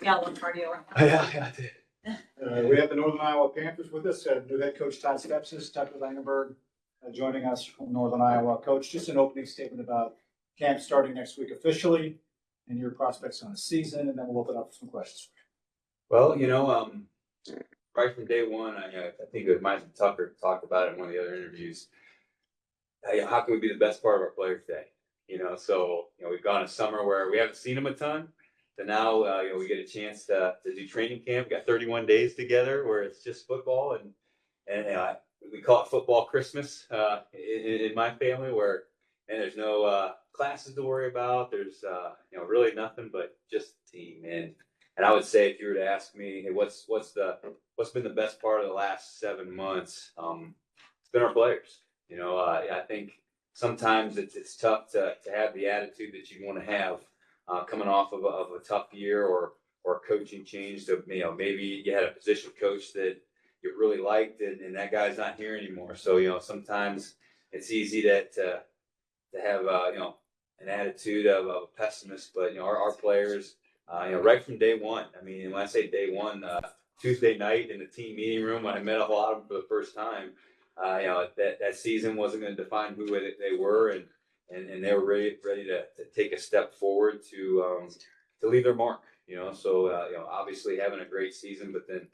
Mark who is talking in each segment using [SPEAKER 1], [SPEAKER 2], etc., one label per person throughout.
[SPEAKER 1] Yeah, one party or.
[SPEAKER 2] Yeah, I did.
[SPEAKER 3] We have the Northern Iowa Panthers with us, new head coach Todd Stepsis, Tucker Langenberg joining us from Northern Iowa. Coach, just an opening statement about camp starting next week officially and your prospects on the season, and then we'll open up for some questions.
[SPEAKER 2] Well, right from day one, I think it might have Tucker talked about it in one of the other interviews. How can we be the best part of our players' day? So we've gone a summer where we haven't seen them a ton. So now, we get a chance to do training camp. We got 31 days together where it's just football, and we call it football Christmas in my family, and there's no classes to worry about. There's really nothing but just the team. And I would say, if you were to ask me, hey, what's been the best part of the last 7 months? It's been our players. I think sometimes it's tough to have the attitude that you want to have coming off of a tough year or coaching change. So maybe you had a position coach that you really liked, and that guy's not here anymore. So sometimes it's easy to have an attitude of a pessimist. But our players, right from day one. I mean, when I say day one, Tuesday night in the team meeting room when I met a lot of them for the first time. That season wasn't going to define who they were, and they were ready to take a step forward to leave their mark. So obviously having a great season, but then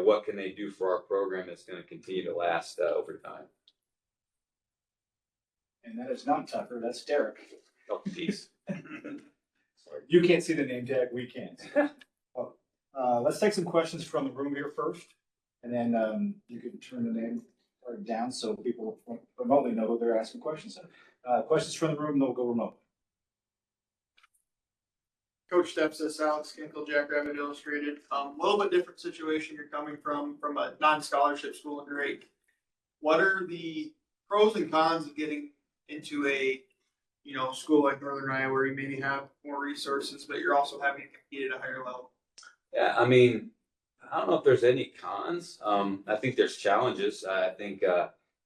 [SPEAKER 2] what can they do for our program that's going to continue to last over time?
[SPEAKER 3] And that is not Tucker, that's Derek.
[SPEAKER 2] Oh, peace.
[SPEAKER 3] Sorry, you can't see the name tag, we can't. Let's take some questions from the room here first, and then you can turn the name down so people remotely know who they're asking questions. Questions from the room, they'll go remote.
[SPEAKER 4] Coach Stepsis, Alex Kinkle, Jackrabbit Illustrated. A little bit different situation you're coming from a non-scholarship school in grade. What are the pros and cons of getting into a school like Northern Iowa where you maybe have more resources, but you're also having to compete at a higher level?
[SPEAKER 2] Yeah, I mean, I don't know if there's any cons. I think there's challenges. I think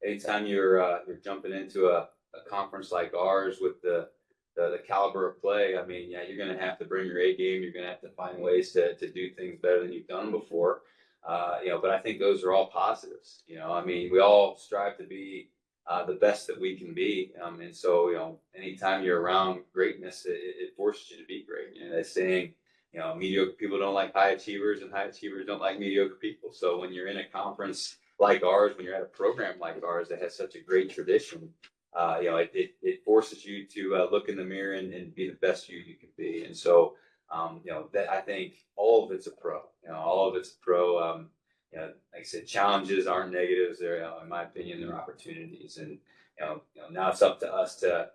[SPEAKER 2] anytime you're jumping into a conference like ours with the caliber of play, I mean, you're going to have to bring your A game. You're going to have to find ways to do things better than you've done before. But I think those are all positives. I mean, we all strive to be the best that we can be. And so, anytime you're around greatness, it forces you to be great. They're saying, mediocre people don't like high achievers, and high achievers don't like mediocre people. So when you're in a conference like ours, when you're at a program like ours that has such a great tradition, it forces you to look in the mirror and be the best you can be. And so, that I think all of it's a pro. All of it's a pro. Like I said, challenges aren't negatives. They're, in my opinion, they're opportunities. And now it's up to us to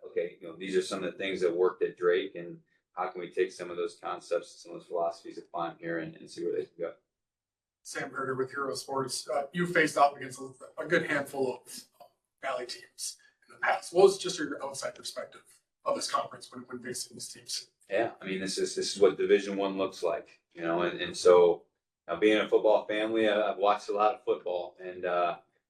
[SPEAKER 2] these are some of the things that worked at Drake, and how can we take some of those concepts, some of those philosophies, apply them here and see where they can go.
[SPEAKER 5] Sam Herder with Hero Sports. You faced off against a good handful of Valley teams in the past. What was just your outside perspective of this conference when facing these teams?
[SPEAKER 2] Yeah, I mean, this is what Division I looks like, and so being a football family, I've watched a lot of football, and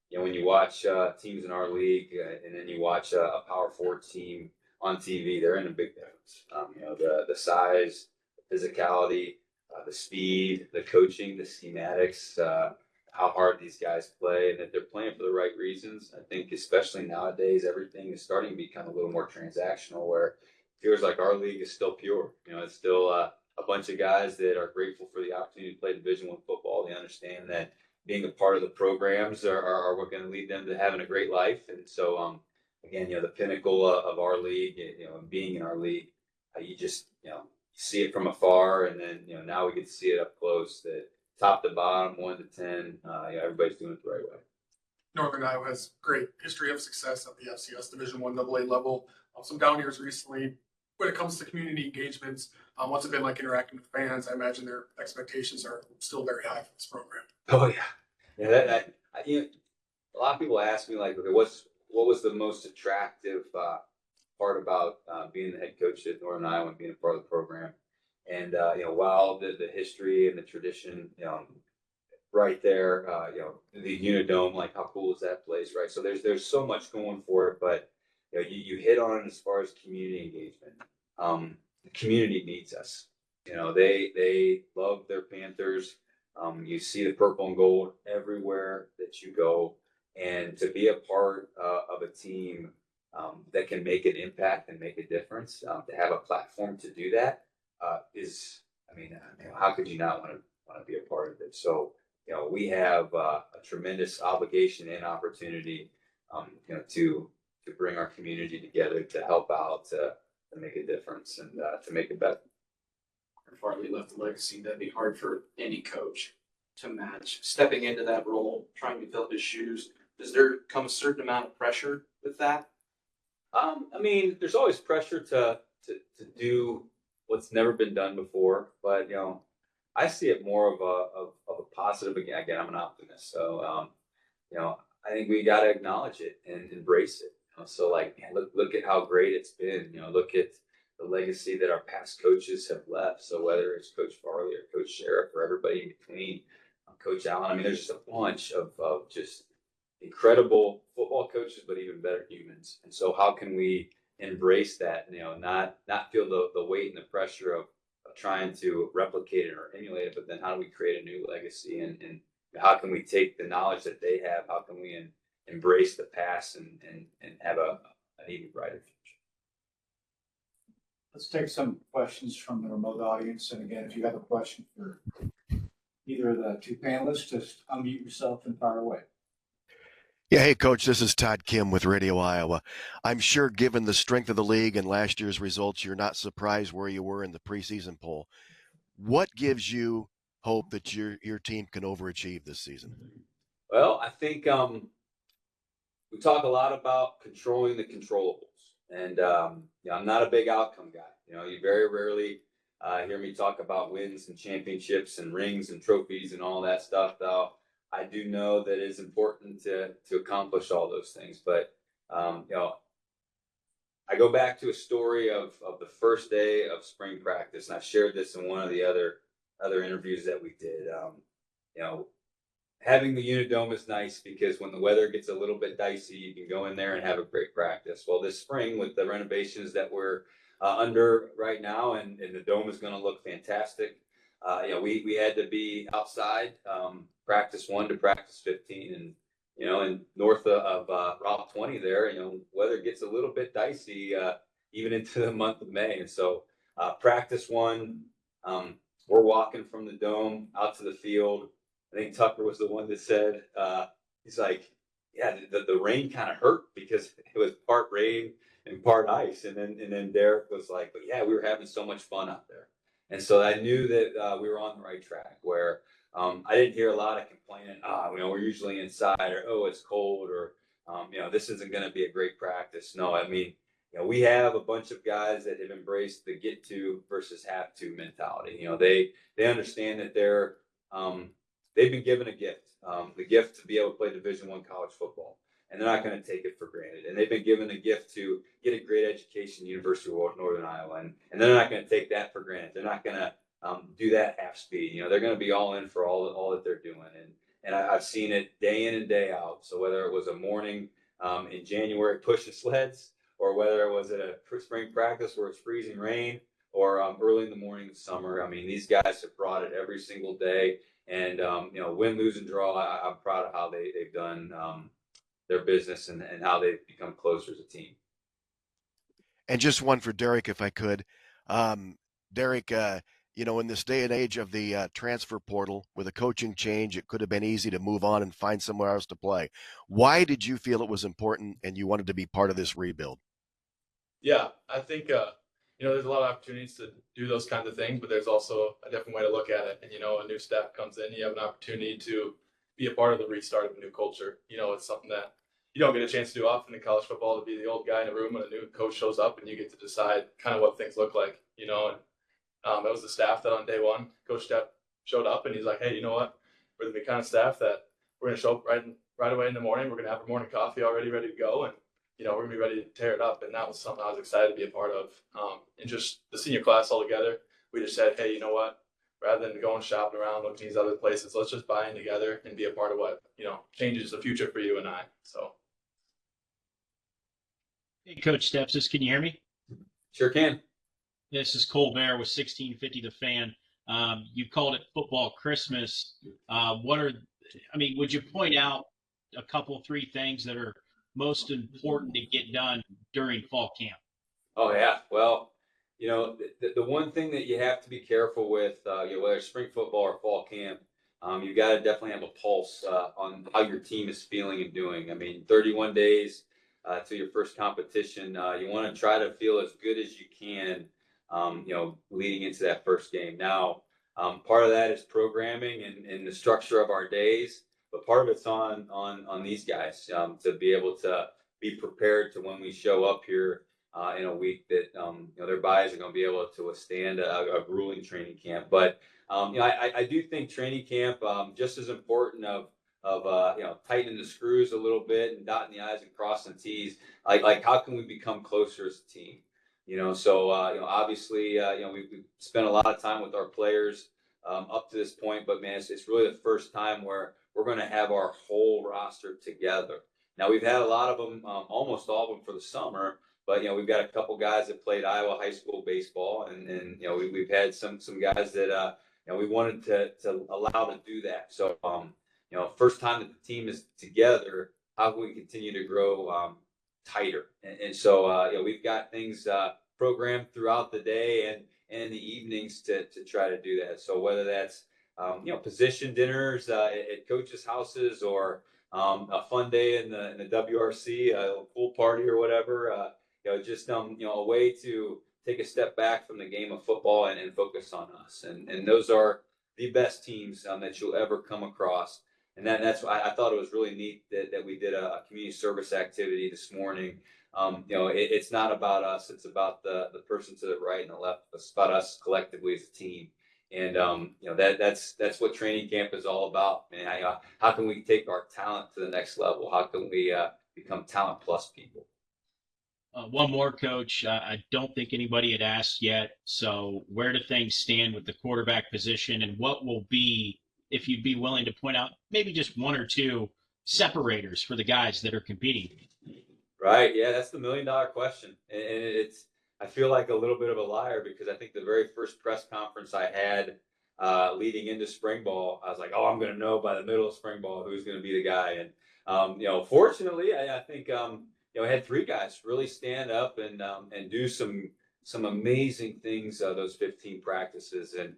[SPEAKER 2] when you watch teams in our league, and then you watch a Power 4 team on TV, they're in a big difference. The size, the physicality, the speed, the coaching, the schematics, how hard these guys play, and that they're playing for the right reasons. I think especially nowadays, everything is starting to become a little more transactional, where it feels like our league is still pure. It's still a bunch of guys that are grateful for the opportunity to play Division I football. They understand that being a part of the programs are what going to lead them to having a great life. And so, again, the pinnacle of our league, and being in our league, you just, you see it from afar, and then, now we get to see it up close, that top to bottom, 1 to 10, everybody's doing it the right way.
[SPEAKER 5] Northern Iowa has great history of success at the FCS Division I AA level. Some down years recently. When it comes to community engagements, what's it been like interacting with fans? I imagine their expectations are still very high for this program.
[SPEAKER 2] Oh yeah. A lot of people ask me, like, okay, what was the most attractive part about being the head coach at Northern Iowa and being a part of the program? And while the history and the tradition, right there, the Unidome, like, how cool is that place, right? So there's so much going for it, but you hit on it as far as community engagement. The community needs us. You know, they love their Panthers. You see the purple and gold everywhere that you go, and to be a part of a team that can make an impact and make a difference, to have a platform to do that is, I mean, how could you not want to be a part of it? So, you know, we have a tremendous obligation and opportunity, you know, to bring our community together, to help out, to make a difference, and to make it better.
[SPEAKER 1] Farley left a legacy that'd be hard for any coach to match. Stepping into that role, trying to fill his shoes, does there come a certain amount of pressure with that?
[SPEAKER 2] I mean, there's always pressure to do what's never been done before, but you know, I see it more of a positive. Again, I'm an optimist, so you know, I think we got to acknowledge it and embrace it. You know? So, like, man, look at how great it's been. You know, look at the legacy that our past coaches have left. So whether it's Coach Farley or Coach Sheriff or everybody in between, Coach Allen, I mean, there's just a bunch of just incredible football coaches, but even better humans. And so how can we embrace that, you know, not feel the weight and the pressure of trying to replicate it or emulate it, but then how do we create a new legacy, and how can we take the knowledge that they have, how can we embrace the past and have an even brighter future.
[SPEAKER 3] Let's take some questions from the remote audience. And again, if you have a question for either of the two panelists, just unmute yourself and fire away.
[SPEAKER 6] Yeah, hey, Coach, this is Todd Kim with Radio Iowa. I'm sure given the strength of the league and last year's results, you're not surprised where you were in the preseason poll. What gives you hope that your team can overachieve this season?
[SPEAKER 2] Well, I think we talk a lot about controlling the controllables. And you know, I'm not a big outcome guy. You know, you very rarely hear me talk about wins and championships and rings and trophies and all that stuff, though I do know that it's important to accomplish all those things. But you know, I go back to a story of the first day of spring practice, and I shared this in one of the other interviews that we did. You know, having the unit dome is nice because when the weather gets a little bit dicey, you can go in there and have a great practice. Well, this spring with the renovations that we're under right now, and the dome is going to look fantastic. You know, we had to be outside, practice 1 to practice 15, and you know, and north of Route 20 there, you know, weather gets a little bit dicey even into the month of May. And so practice 1, we're walking from the dome out to the field. I think Tucker was the one that said, he's like, yeah, the rain kind of hurt because it was part rain and part ice. And then Derek was like, but yeah, we were having so much fun out there. And so I knew that we were on the right track, where I didn't hear a lot of complaining, you know, we're usually inside, or, oh, it's cold, or, you know, this isn't going to be a great practice. No, I mean, you know, we have a bunch of guys that have embraced the get to versus have to mentality. You know, they understand that they've been given a gift, the gift to be able to play Division I college football, and they're not going to take it for granted. And they've been given a gift to get a great education, University of Northern Iowa, and they're not going to take that for granted. They're not going to do that half speed. You know, they're going to be all in for all that they're doing. And I've seen it day in and day out. So whether it was a morning in January pushing sleds, or whether it was at a spring practice where it's freezing rain, or early in the morning in summer, I mean, these guys have brought it every single day. And you know, win, lose, and draw, I'm proud of how they've done their business and how they've become closer as a team.
[SPEAKER 6] And just one for Derek, if I could. Derek, you know, in this day and age of the transfer portal, with a coaching change, it could have been easy to move on and find somewhere else to play. Why did you feel it was important and you wanted to be part of this rebuild?
[SPEAKER 7] Yeah, I think, you know, there's a lot of opportunities to do those kinds of things, but there's also a different way to look at it. And, you know, a new staff comes in, you have an opportunity to be a part of the restart of a new culture. You know, it's something that you don't get a chance to do often in college football, to be the old guy in a room when a new coach shows up and you get to decide kind of what things look like, you know. And it was the staff that on day 1, Coach Stepp showed up and he's like, hey, you know what? We're the kind of staff that we're going to show up right away in the morning. We're going to have our morning coffee already ready to go. And you know, we're gonna be ready to tear it up. And that was something I was excited to be a part of. And just the senior class all together, we just said, hey, you know what? Rather than going shopping around, looking at these other places, let's just buy in together and be a part of what, you know, changes the future for you and I. So.
[SPEAKER 8] Hey, Coach Stepsis, can you hear me?
[SPEAKER 2] Sure can.
[SPEAKER 8] This is Colbert with 1650 The Fan. You called it Football Christmas. Would you point out a couple, three things that are most important to get done during fall camp?
[SPEAKER 2] Oh yeah, well, the one thing that you have to be careful with, whether it's spring football or fall camp, you got to definitely have a pulse on how your team is feeling and doing. I mean, 31 days to your first competition, you want to try to feel as good as you can, leading into that first game. Now, part of that is programming and the structure of our days, but part of it's on these guys to be able to be prepared to when we show up here in a week that their bodies are going to be able to withstand a grueling training camp. But I do think training camp just as important of tightening the screws a little bit and dotting the I's and crossing the T's. Like how can we become closer as a team? Obviously we've spent a lot of time with our players up to this point, but man, it's really the first time where we're going to have our whole roster together. Now we've had a lot of them, almost all of them for the summer. But we've got a couple guys that played Iowa high school baseball, and we've had some guys that we wanted to allow to do that. So first time that the team is together, how can we continue to grow tighter? And so we've got things programmed throughout the day and in the evenings to try to do that. So whether that's position dinners at coaches' houses or a fun day in the WRC, a pool party or whatever. A way to take a step back from the game of football and focus on us. And those are the best teams that you'll ever come across. And that's why I thought it was really neat that we did a community service activity this morning. It's not about us. It's about the person to the right and the left. It's about us collectively as a team. And that's what training camp is all about. How can we take our talent to the next level? How can we become talent plus people?
[SPEAKER 8] One more, Coach. I don't think anybody had asked yet. So where do things stand with the quarterback position, and what will be, if you'd be willing to point out, maybe just one or two separators for the guys that are competing?
[SPEAKER 2] Right. Yeah, that's the $1 million question. And I feel like a little bit of a liar because I think the very first press conference I had leading into spring ball, I was like, I'm going to know by the middle of spring ball who's going to be the guy. And, fortunately, I think, I had three guys really stand up and do some amazing things those 15 practices. And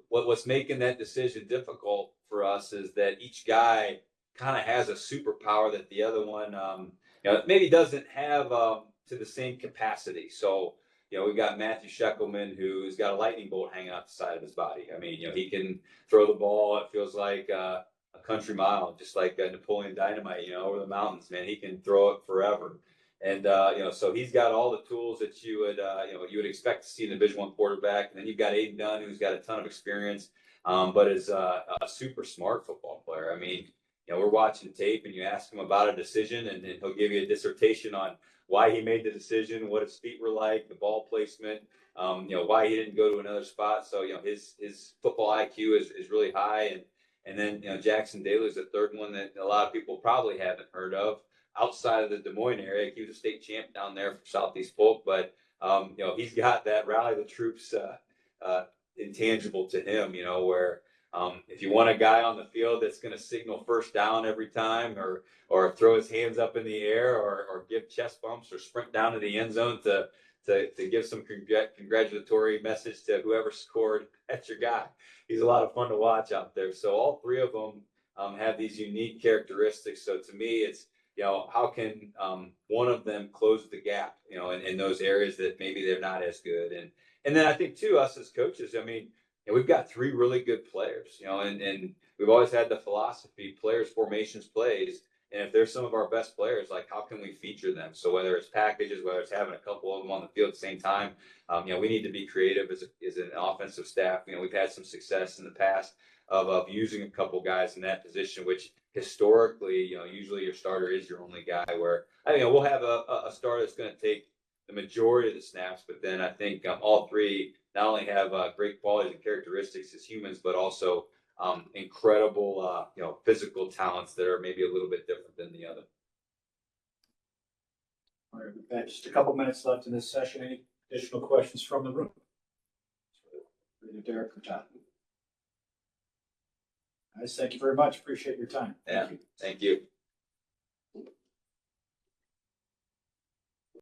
[SPEAKER 2] what's making that decision difficult for us is that each guy kind of has a superpower that the other one maybe doesn't have to the same capacity. So we've got Matthew Sheckelman, who's got a lightning bolt hanging out the side of his body. I mean, he can throw the ball. It feels like a country mile, just like Napoleon Dynamite, over the mountains, man. He can throw it forever. And, so he's got all the tools that you would expect to see in a Division I quarterback. And then you've got Aiden Dunn, who's got a ton of experience, but is a super smart football player. I mean, we're watching tape and you ask him about a decision and he'll give you a dissertation on why he made the decision, what his feet were like, the ball placement, why he didn't go to another spot. So, his football IQ is really high. And then, Jackson Daly is the third one that a lot of people probably haven't heard of outside of the Des Moines area. He was a state champ down there for Southeast Polk, but, he's got that rally the troops intangible to him, where if you want a guy on the field that's going to signal first down every time or throw his hands up in the air or give chest bumps or sprint down to the end zone to give some congratulatory message to whoever scored, that's your guy. He's a lot of fun to watch out there. So all three of them have these unique characteristics. So to me, it's, how can one of them close the gap, in those areas that maybe they're not as good. And then I think too, us as coaches, I mean, we've got three really good players, and we've always had the philosophy, players, formations, plays. And if they're some of our best players, like how can we feature them? So whether it's packages, whether it's having a couple of them on the field at the same time, we need to be creative as an offensive staff. We've had some success in the past of using a couple guys in that position, which historically, usually your starter is your only guy. Where we'll have a starter that's going to take the majority of the snaps, but then I think all three not only have great qualities and characteristics as humans, but also incredible, physical talents that are maybe a little bit different than the other.
[SPEAKER 3] All right, we've got just a couple minutes left in this session. Any Additional questions from the room? Either Derek or Todd. Guys, thank you very much. Appreciate your time.
[SPEAKER 2] Yeah.
[SPEAKER 3] Thank you.
[SPEAKER 2] Thank you.